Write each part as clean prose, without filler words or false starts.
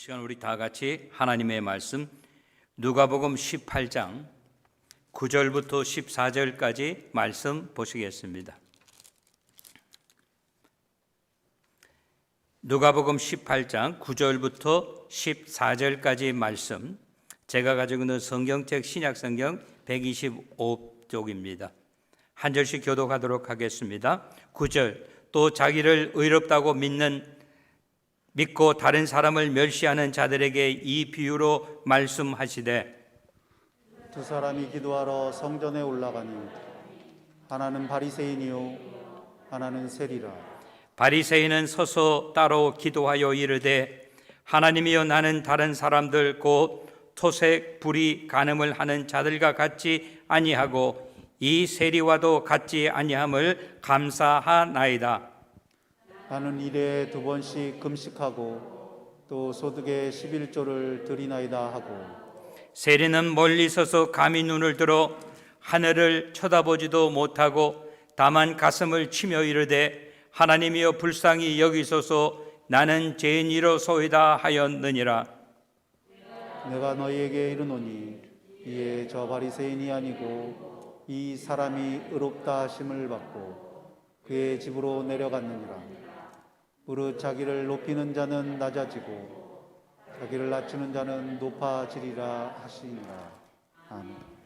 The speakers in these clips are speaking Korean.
시간 우리 다 같이 하나님의 말씀 누가복음 18장 9절부터 14절까지 말씀 보시겠습니다. 누가복음 18장 9절부터 14절까지 말씀, 제가 가지고 있는 성경책 신약성경 125쪽입니다. 한 절씩 교독하도록 하겠습니다. 9절, 또 자기를 의롭다고 믿고 다른 사람을 멸시하는 자들에게 이 비유로 말씀하시되, 두 사람이 기도하러 성전에 올라가니 하나는 바리새인이요 하나는 세리라. 바리새인은 서서 따로 기도하여 이르되, 하나님이여, 나는 다른 사람들 곧 토색, 불의, 간음을 하는 자들과 같지 아니하고 이 세리와도 같지 아니함을 감사하나이다. 나는 일에 2번씩 금식하고 또 소득의 11조를 드리나이다 하고, 세리는 멀리 서서 감히 눈을 들어 하늘을 쳐다보지도 못하고 다만 가슴을 치며 이르되, 하나님이여, 불쌍히 여기소서, 나는 죄인이로소이다 하였느니라. 내가 너희에게 이르노니 이에 저 바리새인이 아니고 이 사람이 의롭다 하심을 받고 그의 집으로 내려갔느니라. 무릇 자기를 높이는 자는 낮아지고 자기를 낮추는 자는 높아지리라 하시니라. 아멘.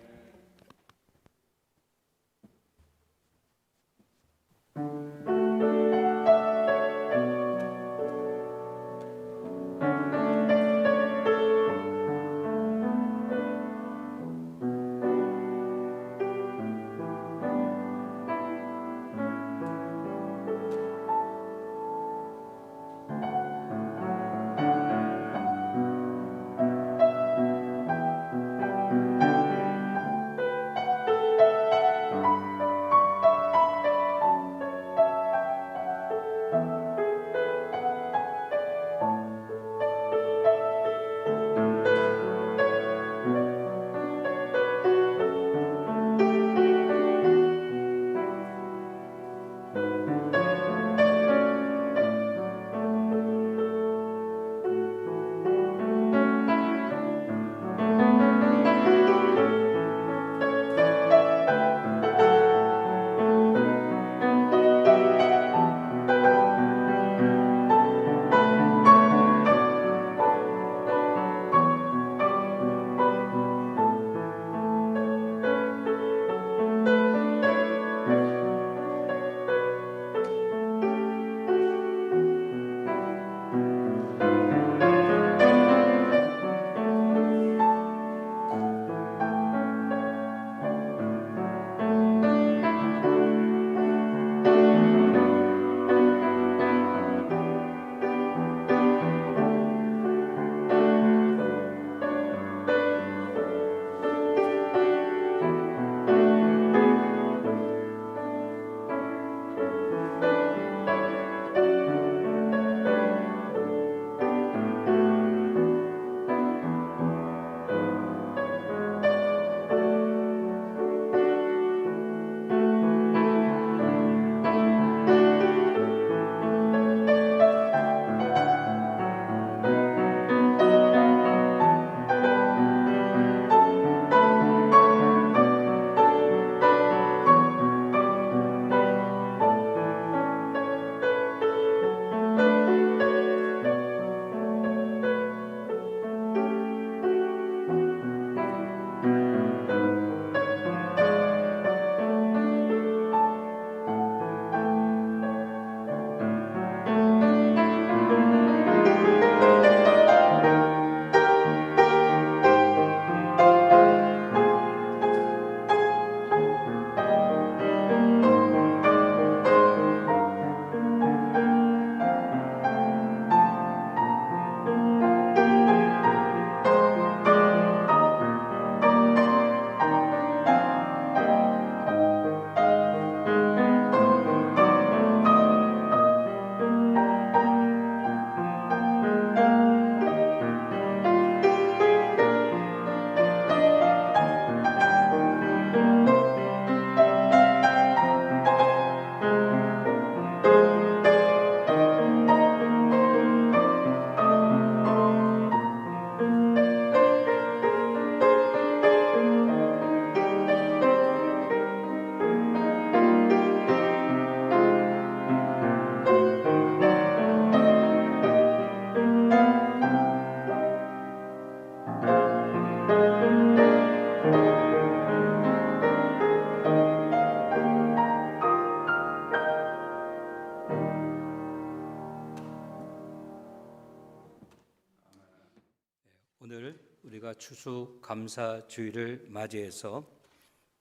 우리가 추수감사주의를 맞이해서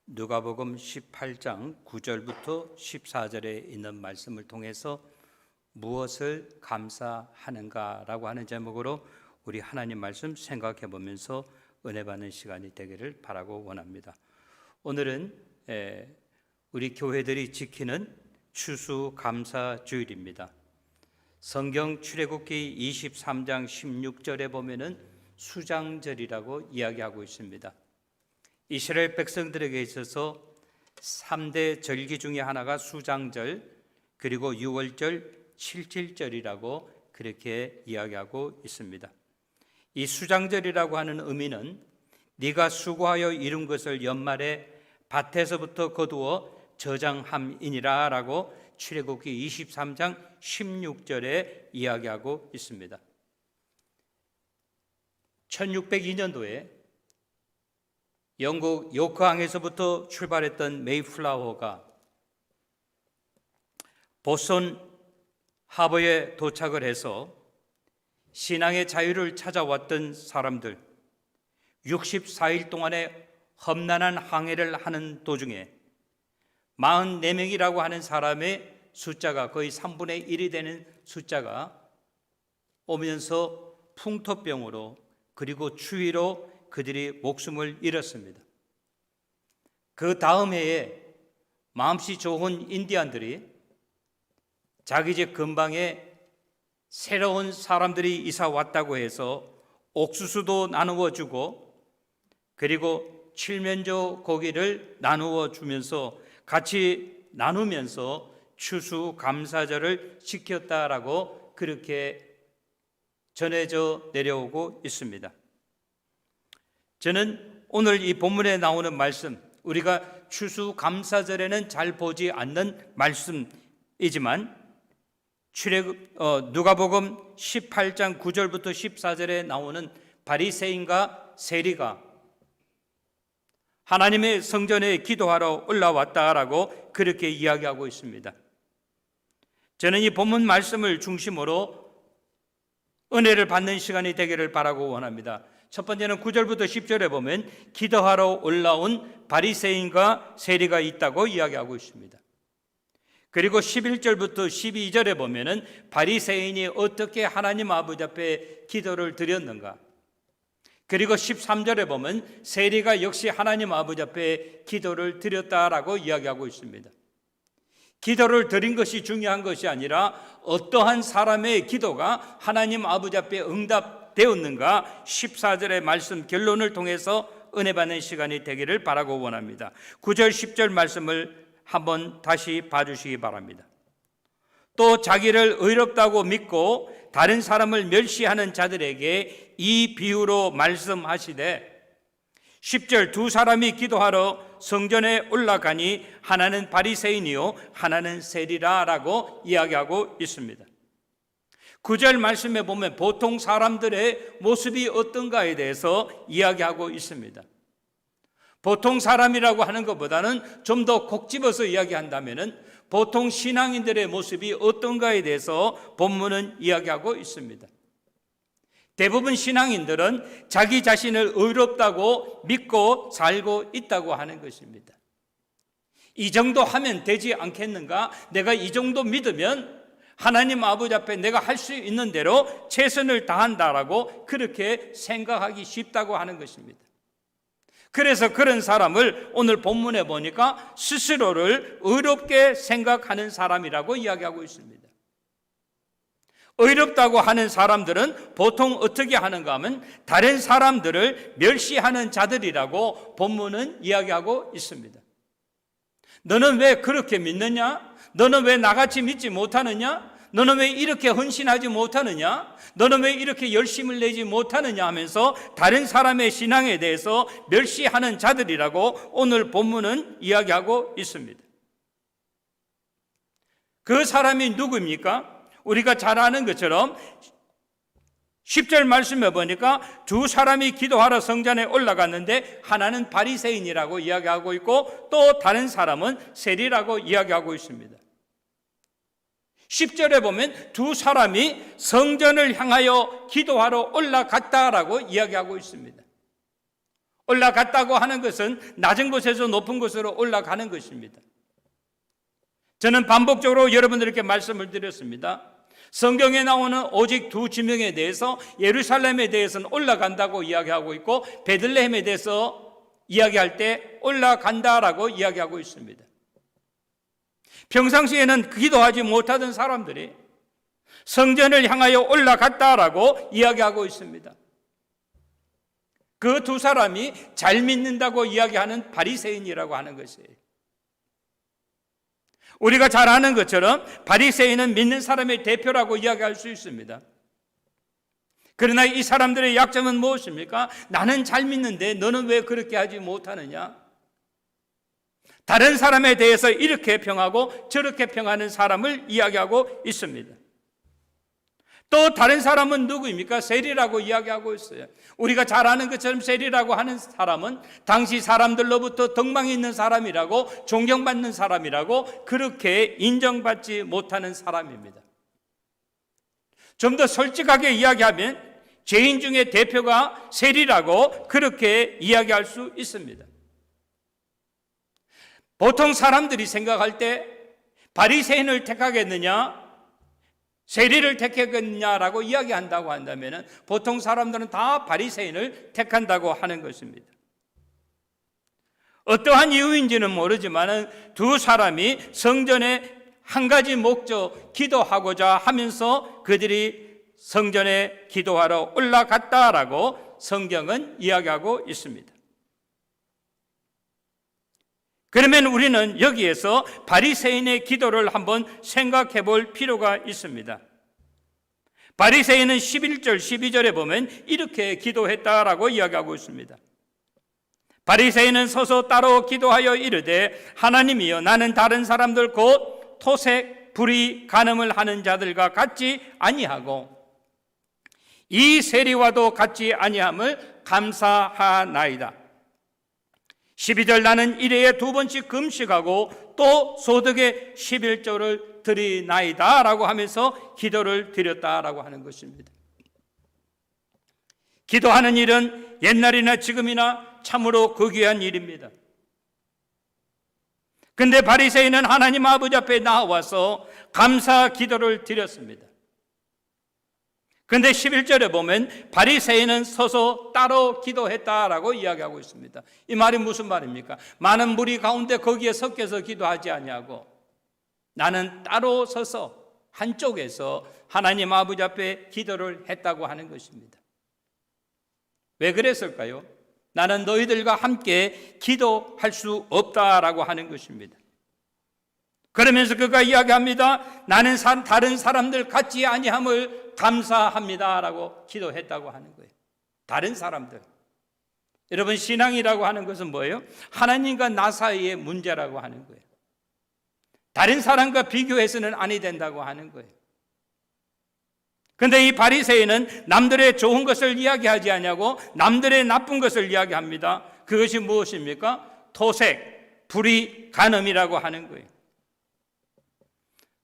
누가복음 18장 9절부터 14절에 있는 말씀을 통해서 무엇을 감사하는가라고 하는 제목으로 우리 하나님 말씀 생각해 보면서 은혜 받는 시간이 되기를 바라고 원합니다. 오늘은 우리 교회들이 지키는 추수감사주일입니다. 성경 출애굽기 23장 16절에 보면은 수장절이라고 이야기하고 있습니다. 이스라엘 백성들에게 있어서 3대 절기 중에 하나가 수장절, 그리고 6월절, 7.7절이라고 그렇게 이야기하고 있습니다. 이 수장절이라고 하는 의미는 네가 수고하여 이룬 것을 연말에 밭에서부터 거두어 저장함이니라 라고 출애굽기 23장 16절에 이야기하고 있습니다. 1602년도에 영국 요크항에서부터 출발했던 메이플라워가 보스턴 하버에 도착을 해서 신앙의 자유를 찾아왔던 사람들 64일 동안의 험난한 항해를 하는 도중에 44명이라고 하는 사람의 숫자가 거의 3분의 1이 되는 숫자가 오면서 풍토병으로 그리고 추위로 그들이 목숨을 잃었습니다. 그 다음 해에 마음씨 좋은 인디안들이 자기 집 근방에 새로운 사람들이 이사 왔다고 해서 옥수수도 나누어 주고 그리고 칠면조 고기를 나누어 주면서 같이 나누면서 추수감사절을 지켰다라고 그렇게 전해져 내려오고 있습니다. 저는 오늘 이 본문에 나오는 말씀, 우리가 추수감사절에는 잘 보지 않는 말씀이지만 누가복음 18장 9절부터 14절에 나오는 바리새인과 세리가 하나님의 성전에 기도하러 올라왔다라고 그렇게 이야기하고 있습니다. 저는 이 본문 말씀을 중심으로 은혜를 받는 시간이 되기를 바라고 원합니다. 첫 번째는 9절부터 10절에 보면 기도하러 올라온 바리새인과 세리가 있다고 이야기하고 있습니다. 그리고 11절부터 12절에 보면은 바리새인이 어떻게 하나님 아버지 앞에 기도를 드렸는가. 그리고 13절에 보면 세리가 역시 하나님 아버지 앞에 기도를 드렸다라고 이야기하고 있습니다. 기도를 드린 것이 중요한 것이 아니라 어떠한 사람의 기도가 하나님 아버지 앞에 응답되었는가 14절의 말씀 결론을 통해서 은혜 받는 시간이 되기를 바라고 원합니다. 9절 10절 말씀을 한번 다시 봐주시기 바랍니다. 또 자기를 의롭다고 믿고 다른 사람을 멸시하는 자들에게 이 비유로 말씀하시되 10절 두 사람이 기도하러 성전에 올라가니 하나는 바리새인이요 하나는 세리라라고 이야기하고 있습니다. 9절 말씀에 보면 보통 사람들의 모습이 어떤가에 대해서 이야기하고 있습니다. 보통 사람이라고 하는 것보다는 좀 더 콕 집어서 이야기한다면 보통 신앙인들의 모습이 어떤가에 대해서 본문은 이야기하고 있습니다. 대부분 신앙인들은 자기 자신을 의롭다고 믿고 살고 있다고 하는 것입니다. 이 정도 하면 되지 않겠는가? 내가 이 정도 믿으면 하나님 아버지 앞에 내가 할 수 있는 대로 최선을 다한다라고 그렇게 생각하기 쉽다고 하는 것입니다. 그래서 그런 사람을 오늘 본문에 보니까 스스로를 의롭게 생각하는 사람이라고 이야기하고 있습니다. 의롭다고 하는 사람들은 보통 어떻게 하는가 하면 다른 사람들을 멸시하는 자들이라고 본문은 이야기하고 있습니다. 너는 왜 그렇게 믿느냐? 너는 왜 나같이 믿지 못하느냐? 너는 왜 이렇게 헌신하지 못하느냐? 너는 왜 이렇게 열심을 내지 못하느냐 하면서 다른 사람의 신앙에 대해서 멸시하는 자들이라고 오늘 본문은 이야기하고 있습니다. 그 사람이 누구입니까? 우리가 잘 아는 것처럼 10절 말씀에 보니까 두 사람이 기도하러 성전에 올라갔는데 하나는 바리새인이라고 이야기하고 있고 또 다른 사람은 세리라고 이야기하고 있습니다. 10절에 보면 두 사람이 성전을 향하여 기도하러 올라갔다라고 이야기하고 있습니다. 올라갔다고 하는 것은 낮은 곳에서 높은 곳으로 올라가는 것입니다. 저는 반복적으로 여러분들께 말씀을 드렸습니다. 성경에 나오는 오직 두 지명에 대해서 예루살렘에 대해서는 올라간다고 이야기하고 있고 베들레헴에 대해서 이야기할 때 올라간다라고 이야기하고 있습니다. 평상시에는 기도하지 못하던 사람들이 성전을 향하여 올라갔다라고 이야기하고 있습니다. 그 두 사람이 잘 믿는다고 이야기하는 바리새인이라고 하는 것이에요. 우리가 잘 아는 것처럼 바리새인은 믿는 사람의 대표라고 이야기할 수 있습니다. 그러나 이 사람들의 약점은 무엇입니까? 나는 잘 믿는데 너는 왜 그렇게 하지 못하느냐? 다른 사람에 대해서 이렇게 평하고 저렇게 평하는 사람을 이야기하고 있습니다. 또 다른 사람은 누구입니까? 세리라고 이야기하고 있어요. 우리가 잘 아는 것처럼 세리라고 하는 사람은 당시 사람들로부터 덕망이 있는 사람이라고, 존경받는 사람이라고, 그렇게 인정받지 못하는 사람입니다. 좀 더 솔직하게 이야기하면 죄인 중에 대표가 세리라고 그렇게 이야기할 수 있습니다. 보통 사람들이 생각할 때 바리새인을 택하겠느냐, 세리를 택하겠느냐라고 이야기한다고 한다면 보통 사람들은 다 바리새인을 택한다고 하는 것입니다. 어떠한 이유인지는 모르지만 두 사람이 성전에 한 가지 목적, 기도하고자 하면서 그들이 성전에 기도하러 올라갔다라고 성경은 이야기하고 있습니다. 그러면 우리는 여기에서 바리새인의 기도를 한번 생각해 볼 필요가 있습니다. 바리새인은 11절, 12절에 보면 이렇게 기도했다라고 이야기하고 있습니다. 바리새인은 서서 따로 기도하여 이르되 하나님이여 나는 다른 사람들 곧 토색, 불의, 간음을 하는 자들과 같지 아니하고 이 세리와도 같지 아니함을 감사하나이다. 12절 나는 일회에 2번씩 금식하고 또 소득의 11조를 드리나이다 라고 하면서 기도를 드렸다라고 하는 것입니다. 기도하는 일은 옛날이나 지금이나 참으로 귀한 일입니다. 근데 바리새인은 하나님 아버지 앞에 나와서 감사 기도를 드렸습니다. 근데 11절에 보면 바리새인은 서서 따로 기도했다라고 이야기하고 있습니다. 이 말이 무슨 말입니까? 많은 무리 가운데 거기에 섞여서 기도하지 아니하고 나는 따로 서서 한쪽에서 하나님 아버지 앞에 기도를 했다고 하는 것입니다. 왜 그랬을까요? 나는 너희들과 함께 기도할 수 없다라고 하는 것입니다. 그러면서 그가 이야기합니다. 나는 다른 사람들 같지 아니함을 감사합니다라고 기도했다고 하는 거예요. 다른 사람들. 여러분 신앙이라고 하는 것은 뭐예요? 하나님과 나 사이의 문제라고 하는 거예요. 다른 사람과 비교해서는 아니 된다고 하는 거예요. 그런데 이 바리새인은 남들의 좋은 것을 이야기하지 않냐고 남들의 나쁜 것을 이야기합니다. 그것이 무엇입니까? 토색, 불의, 간음이라고 하는 거예요.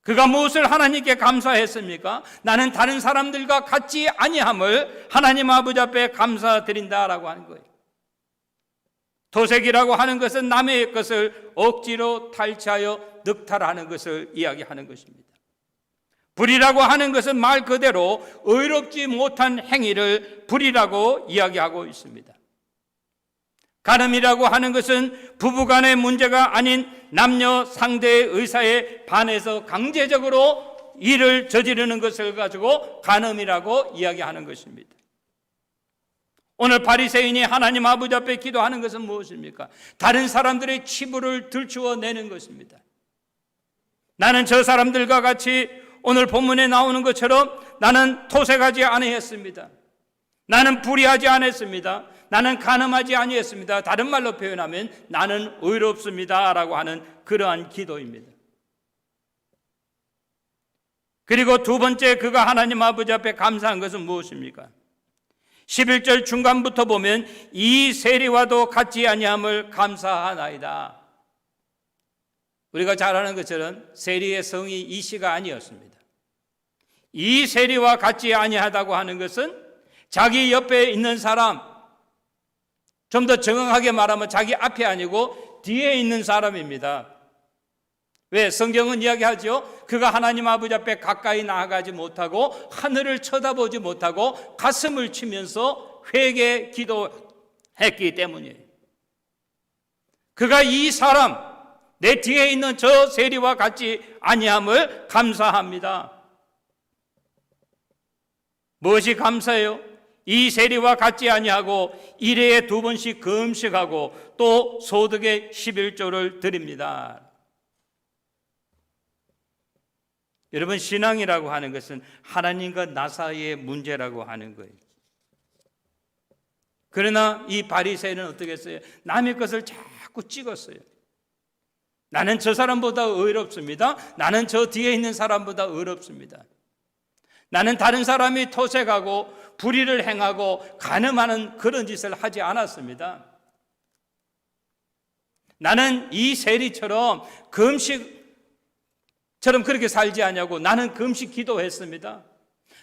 그가 무엇을 하나님께 감사했습니까? 나는 다른 사람들과 같지 아니함을 하나님 아버지 앞에 감사드린다라고 하는 거예요. 토색이라고 하는 것은 남의 것을 억지로 탈취하여 늑탈하는 것을 이야기하는 것입니다. 불이라고 하는 것은 말 그대로 의롭지 못한 행위를 불이라고 이야기하고 있습니다. 간음이라고 하는 것은 부부간의 문제가 아닌 남녀 상대의 의사에 반해서 강제적으로 일을 저지르는 것을 가지고 간음이라고 이야기하는 것입니다. 오늘 바리새인이 하나님 아버지 앞에 기도하는 것은 무엇입니까? 다른 사람들의 치부를 들추어내는 것입니다. 나는 저 사람들과 같이 오늘 본문에 나오는 것처럼 나는 토색하지 아니했습니다. 나는 불의하지 않았습니다. 나는 간음하지 아니했습니다. 다른 말로 표현하면 나는 의롭습니다 라고 하는 그러한 기도입니다. 그리고 두 번째 그가 하나님 아버지 앞에 감사한 것은 무엇입니까? 11절 중간부터 보면 이 세리와도 같지 아니함을 감사하나이다. 우리가 잘 아는 것처럼 세리의 성이 이씨가 아니었습니다. 이 세리와 같지 아니하다고 하는 것은 자기 옆에 있는 사람, 좀 더 정확하게 말하면 자기 앞에 아니고 뒤에 있는 사람입니다. 왜? 성경은 이야기하죠. 그가 하나님 아버지 앞에 가까이 나아가지 못하고 하늘을 쳐다보지 못하고 가슴을 치면서 회개 기도했기 때문이에요. 그가 이 사람, 내 뒤에 있는 저 세리와 같지 아니함을 감사합니다. 무엇이 감사해요? 이 세리와 같지 아니하고 일회에 2번씩 금식하고 또 소득의 11조를 드립니다. 여러분, 신앙이라고 하는 것은 하나님과 나 사이의 문제라고 하는 거예요. 그러나 이 바리새인은 어떻게 했어요? 남의 것을 자꾸 찍었어요. 나는 저 사람보다 의롭습니다. 나는 저 뒤에 있는 사람보다 의롭습니다. 나는 다른 사람이 토색하고 불의를 행하고 간음하는 그런 짓을 하지 않았습니다. 나는 이 세리처럼 금식처럼 그렇게 살지 않냐고. 나는 금식 기도했습니다.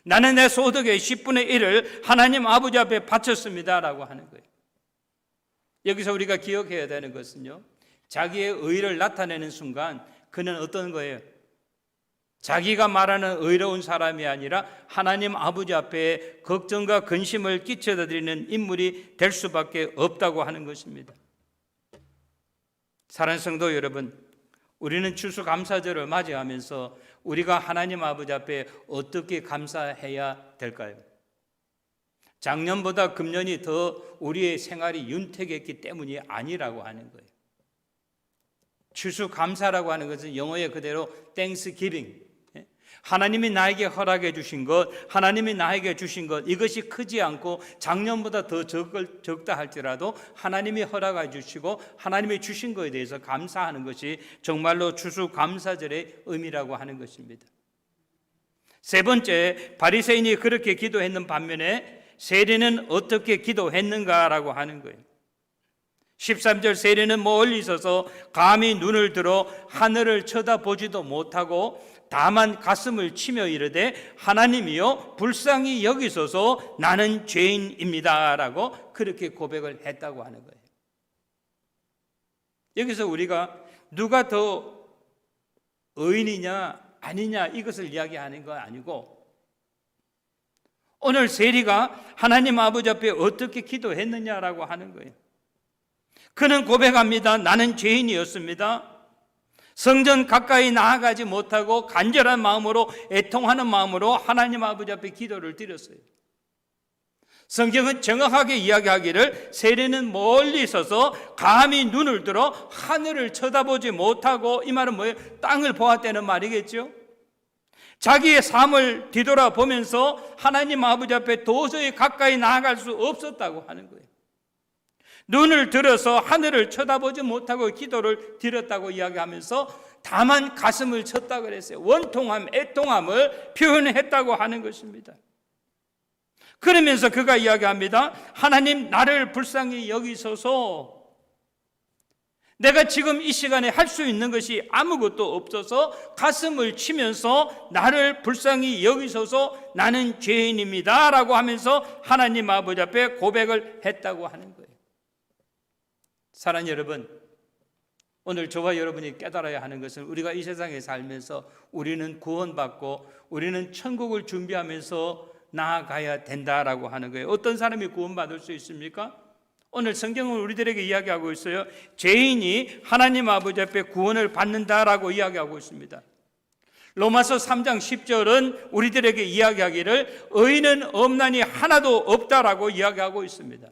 나는 내 소득의 10분의 1을 하나님 아버지 앞에 바쳤습니다 라고 하는 거예요. 여기서 우리가 기억해야 되는 것은요, 자기의 의를 나타내는 순간 그는 어떤 거예요? 자기가 말하는 의로운 사람이 아니라 하나님 아버지 앞에 걱정과 근심을 끼쳐다 드리는 인물이 될 수밖에 없다고 하는 것입니다. 사랑하는 성도 여러분, 우리는 추수감사절을 맞이하면서 우리가 하나님 아버지 앞에 어떻게 감사해야 될까요? 작년보다 금년이 더 우리의 생활이 윤택했기 때문이 아니라고 하는 거예요. 추수감사라고 하는 것은 영어의 그대로 Thanksgiving, 하나님이 나에게 허락해 주신 것, 하나님이 나에게 주신 것, 이것이 크지 않고 작년보다 더 적다 할지라도 하나님이 허락해 주시고 하나님이 주신 것에 대해서 감사하는 것이 정말로 추수감사절의 의미라고 하는 것입니다. 세 번째, 바리새인이 그렇게 기도했는 반면에 세리는 어떻게 기도했는가라고 하는 거예요. 13절, 세리는 멀리 있어서 감히 눈을 들어 하늘을 쳐다보지도 못하고 다만 가슴을 치며 이르되 하나님이여 불쌍히 여기소서 나는 죄인입니다 라고 그렇게 고백을 했다고 하는 거예요. 여기서 우리가 누가 더 의인이냐 아니냐 이것을 이야기하는 건 아니고, 오늘 세리가 하나님 아버지 앞에 어떻게 기도했느냐라고 하는 거예요. 그는 고백합니다. 나는 죄인이었습니다. 성전 가까이 나아가지 못하고 간절한 마음으로, 애통하는 마음으로 하나님 아버지 앞에 기도를 드렸어요. 성경은 정확하게 이야기하기를 세리는 멀리 있어서 감히 눈을 들어 하늘을 쳐다보지 못하고, 이 말은 뭐예요? 땅을 보았다는 말이겠죠. 자기의 삶을 뒤돌아보면서 하나님 아버지 앞에 도저히 가까이 나아갈 수 없었다고 하는 거예요. 눈을 들어서 하늘을 쳐다보지 못하고 기도를 드렸다고 이야기하면서 다만 가슴을 쳤다고 그랬어요. 원통함, 애통함을 표현했다고 하는 것입니다. 그러면서 그가 이야기합니다. 하나님, 나를 불쌍히 여기소서. 내가 지금 이 시간에 할 수 있는 것이 아무것도 없어서 가슴을 치면서 나를 불쌍히 여기소서, 나는 죄인입니다 라고 하면서 하나님 아버지 앞에 고백을 했다고 하는 거예요. 사랑하는 여러분, 오늘 저와 여러분이 깨달아야 하는 것은 우리가 이 세상에 살면서 우리는 구원받고 우리는 천국을 준비하면서 나아가야 된다라고 하는 거예요. 어떤 사람이 구원받을 수 있습니까? 오늘 성경은 우리들에게 이야기하고 있어요. 죄인이 하나님 아버지 앞에 구원을 받는다라고 이야기하고 있습니다. 로마서 3장 10절은 우리들에게 이야기하기를 의인은 없나니 하나도 없다라고 이야기하고 있습니다.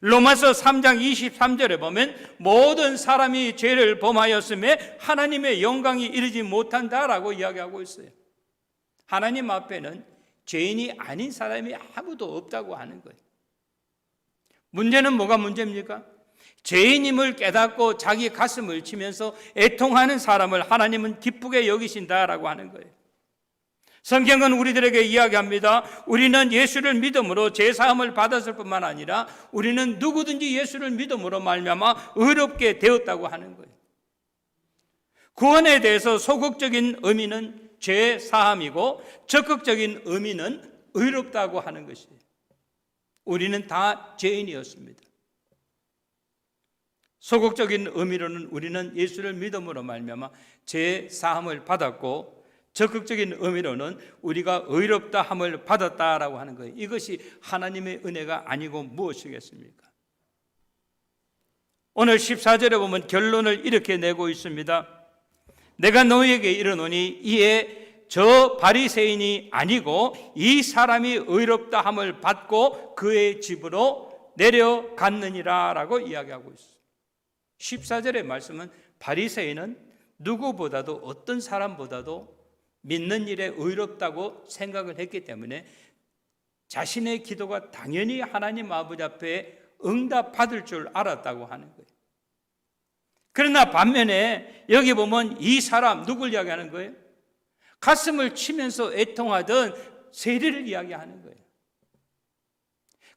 로마서 3장 23절에 보면 모든 사람이 죄를 범하였음에 하나님의 영광이 이르지 못한다라고 이야기하고 있어요. 하나님 앞에는 죄인이 아닌 사람이 아무도 없다고 하는 거예요. 문제는 뭐가 문제입니까? 죄인임을 깨닫고 자기 가슴을 치면서 애통하는 사람을 하나님은 기쁘게 여기신다라고 하는 거예요. 성경은 우리들에게 이야기합니다. 우리는 예수를 믿음으로 죄사함을 받았을 뿐만 아니라 우리는 누구든지 예수를 믿음으로 말미암아 의롭게 되었다고 하는 거예요. 구원에 대해서 소극적인 의미는 죄사함이고 적극적인 의미는 의롭다고 하는 것이에요. 우리는 다 죄인이었습니다. 소극적인 의미로는 우리는 예수를 믿음으로 말미암아 죄 사함을 받았고, 적극적인 의미로는 우리가 의롭다 함을 받았다라고 하는 거예요. 이것이 하나님의 은혜가 아니고 무엇이겠습니까? 오늘 14절에 보면 결론을 이렇게 내고 있습니다. 내가 너희에게 이르노니 이에 저 바리새인이 아니고 이 사람이 의롭다 함을 받고 그의 집으로 내려갔느니라 라고 이야기하고 있어요. 14절의 말씀은 바리새인은 누구보다도, 어떤 사람보다도 믿는 일에 의롭다고 생각을 했기 때문에 자신의 기도가 당연히 하나님 아버지 앞에 응답받을 줄 알았다고 하는 거예요. 그러나 반면에 여기 보면 이 사람, 누굴 이야기하는 거예요? 가슴을 치면서 애통하던 세리를 이야기하는 거예요.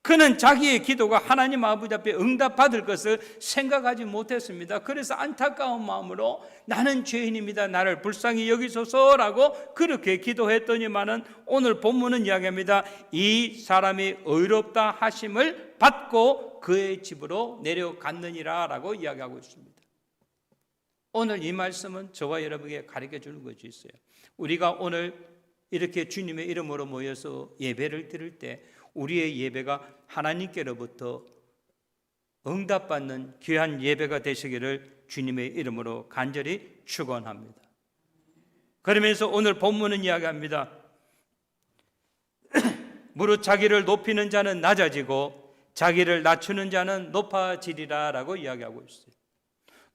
그는 자기의 기도가 하나님 아버지 앞에 응답받을 것을 생각하지 못했습니다. 그래서 안타까운 마음으로 나는 죄인입니다, 나를 불쌍히 여기소서라고 그렇게 기도했더니만은 오늘 본문은 이야기합니다. 이 사람이 의롭다 하심을 받고 그의 집으로 내려갔느니라 라고 이야기하고 있습니다. 오늘 이 말씀은 저와 여러분에게 가르쳐 주는 것이 있어요. 우리가 오늘 이렇게 주님의 이름으로 모여서 예배를 드릴 때 우리의 예배가 하나님께로부터 응답받는 귀한 예배가 되시기를 주님의 이름으로 간절히 축원합니다. 그러면서 오늘 본문은 이야기합니다. 무릇 자기를 높이는 자는 낮아지고 자기를 낮추는 자는 높아지리라 라고 이야기하고 있어요.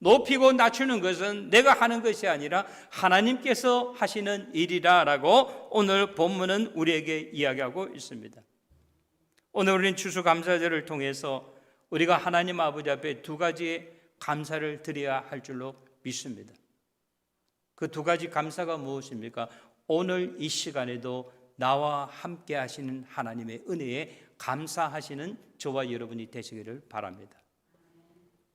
높이고 낮추는 것은 내가 하는 것이 아니라 하나님께서 하시는 일이라 라고 오늘 본문은 우리에게 이야기하고 있습니다. 오늘 우리는 추수감사절을 통해서 우리가 하나님 아버지 앞에 두 가지의 감사를 드려야 할 줄로 믿습니다. 그 두 가지 감사가 무엇입니까? 오늘 이 시간에도 나와 함께 하시는 하나님의 은혜에 감사하시는 저와 여러분이 되시기를 바랍니다.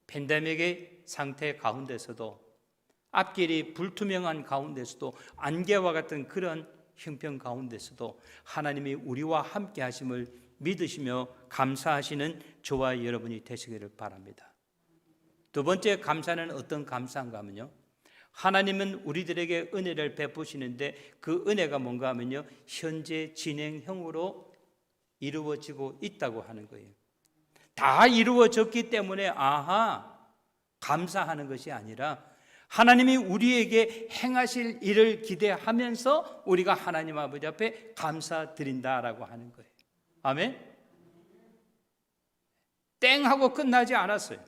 팬데믹의 상태 가운데서도, 앞길이 불투명한 가운데서도, 안개와 같은 그런 형편 가운데서도 하나님이 우리와 함께 하심을 믿으시며 감사하시는 저와 여러분이 되시기를 바랍니다. 두 번째 감사는 어떤 감사인가 하면요, 하나님은 우리들에게 은혜를 베푸시는데 그 은혜가 뭔가 하면요, 현재 진행형으로 이루어지고 있다고 하는 거예요. 다 이루어졌기 때문에 감사하는 것이 아니라 하나님이 우리에게 행하실 일을 기대하면서 우리가 하나님 아버지 앞에 감사드린다라고 하는 거예요. 아멘? 땡 하고 끝나지 않았어요.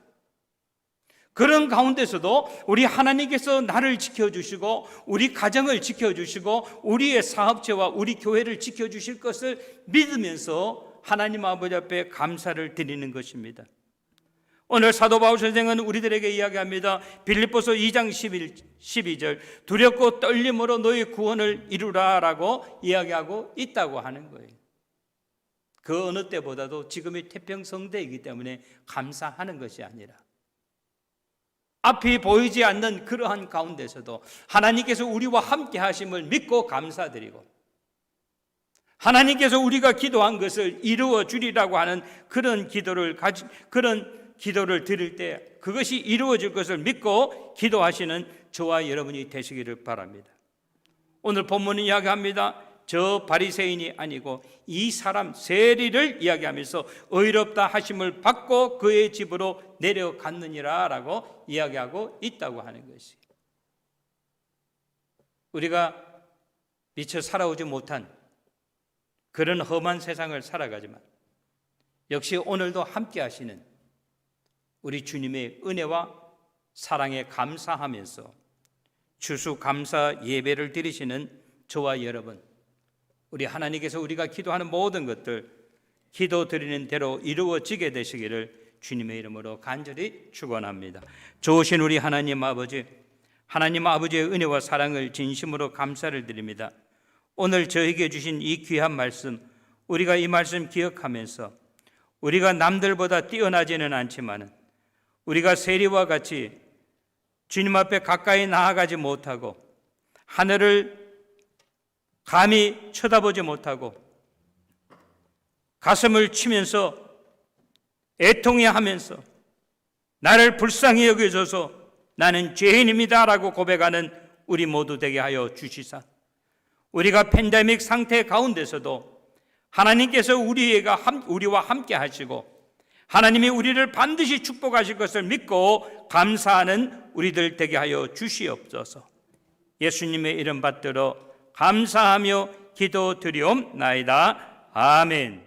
그런 가운데서도 우리 하나님께서 나를 지켜주시고 우리 가정을 지켜주시고 우리의 사업체와 우리 교회를 지켜주실 것을 믿으면서 하나님 아버지 앞에 감사를 드리는 것입니다. 오늘 사도 바울 선생은 우리들에게 이야기합니다. 빌립보서 2장 12절 두렵고 떨림으로 너희 구원을 이루라 라고 이야기하고 있다고 하는 거예요. 그 어느 때보다도 지금이 태평성대이기 때문에 감사하는 것이 아니라 앞이 보이지 않는 그러한 가운데서도 하나님께서 우리와 함께 하심을 믿고 감사드리고 하나님께서 우리가 기도한 것을 이루어 주리라고 하는 그런 기도를 드릴 때 그것이 이루어질 것을 믿고 기도하시는 저와 여러분이 되시기를 바랍니다. 오늘 본문은 이야기합니다. 저 바리새인이 아니고 이 사람 세리를 이야기하면서 의롭다 하심을 받고 그의 집으로 내려갔느니라 라고 이야기하고 있다고 하는 것이, 우리가 미처 살아오지 못한 그런 험한 세상을 살아가지만 역시 오늘도 함께 하시는 우리 주님의 은혜와 사랑에 감사하면서 추수감사 예배를 드리시는 저와 여러분, 우리 하나님께서 우리가 기도하는 모든 것들 기도 드리는 대로 이루어지게 되시기를 주님의 이름으로 간절히 축원합니다. 좋으신 우리 하나님 아버지, 하나님 아버지의 은혜와 사랑을 진심으로 감사를 드립니다. 오늘 저에게 주신 이 귀한 말씀, 우리가 이 말씀 기억하면서 우리가 남들보다 뛰어나지는 않지만 우리가 세리와 같이 주님 앞에 가까이 나아가지 못하고 하늘을 감히 쳐다보지 못하고 가슴을 치면서 애통해하면서 나를 불쌍히 여겨줘서 나는 죄인입니다라고 고백하는 우리 모두 되게 하여 주시사, 우리가 팬데믹 상태 가운데서도 하나님께서 우리와 함께 하시고 하나님이 우리를 반드시 축복하실 것을 믿고 감사하는 우리들 되게 하여 주시옵소서. 예수님의 이름 받들어 감사하며 기도드리옵나이다. 아멘.